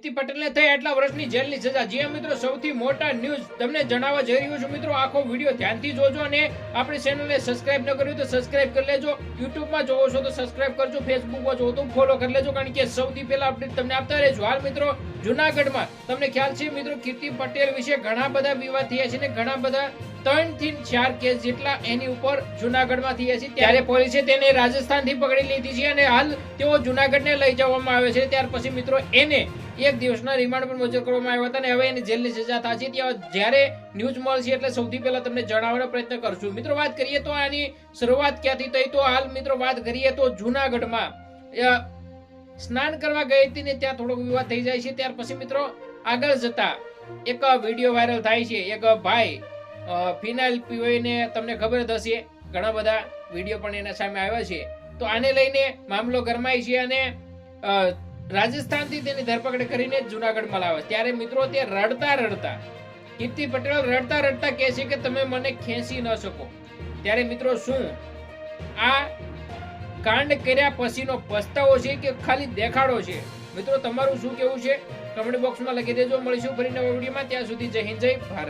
કીર્તિ પટેલને થઈ આટલા વર્ષની જેલની સજા। જી મિત્રો, સૌથી મોટા ન્યૂઝ તમને જણાવવા જઈ રહ્યો છું મિત્રો, આખો વિડીયો ધ્યાનથી જોજો અને આપણી ચેનલને સબસ્ક્રાઇબ ન કર્યું તો સબસ્ક્રાઇબ કરી લેજો। યુટ્યુબમાં જોવો છો તો સબસ્ક્રાઇબ કરજો, ફેસબુકમાં જોવો તો ફોલો કરી લેજો, કારણ કે સૌથી પહેલા અપડેટ તમને આપતા રહેજો। હાલ મિત્રો જૂનાગઢમાં તમને ખ્યાલ છે મિત્રો, કીર્તિ પટેલ વિશે ઘણા બધા વિવાદ થયા છે ને ઘણા બધા 3 થી 4 કેસ જેટલા એની ઉપર જૂનાગઢમાં થયા છે। ત્યારે પોલીસે તેને રાજસ્થાનથી પકડી લીધી છે અને હાલ તેઓ જૂનાગઢને લઈ જવામાં આવે છે। ત્યાર પછી મિત્રો એને 1 દિવસના રિમાન્ડ પર મંજૂર કરવામાં આવ્યા હતા અને હવે એને જેલની સજા થશે। ત્યાં જ્યારે ન્યૂઝ મળશે એટલે સૌથી પહેલા તમને જણાવવાનો પ્રયત્ન કરશું। મિત્રો વાત કરીએ તો આની શરૂઆત ક્યાંથી થઈ, તો હાલ મિત્રો વાત કરીએ તો જૂનાગઢમાં સ્નાન કરવા ગઈ હતી ને ત્યાં થોડો વિવાદ થઈ જાય છે। ત્યાર પછી મિત્રો આગળ જતા એક વિડીયો વાયરલ થાય છે। એક ભાઈ ફિનાઇલ પીવીને, તમને ખબર જ હશે, ઘણા બધા વિડીયો પણ એના સામે આવ્યા છે। તો આને લઈને મામલો ગરમાય છે અને રાજસ્થાનથી તેની ધરપકડ કરીને જૂનાગઢમાં લાવે। ત્યારે મિત્રો તે રડતા કીર્તિ પટેલ રડતા કહે છે કે તમે મને ખેંચી ન શકો। ત્યારે મિત્રો શું આ કાંડ કર્યા પછીનો પસ્તાવો છે કે ખાલી દેખાડો છે? મિત્રો તમારું શું કેવું છે કમેન્ટ બોક્સમાં લખી દેજો। મળીશું ફરી નવા વિડીયોમાં, ત્યાં સુધી જય હિન્દ, જય ભારત।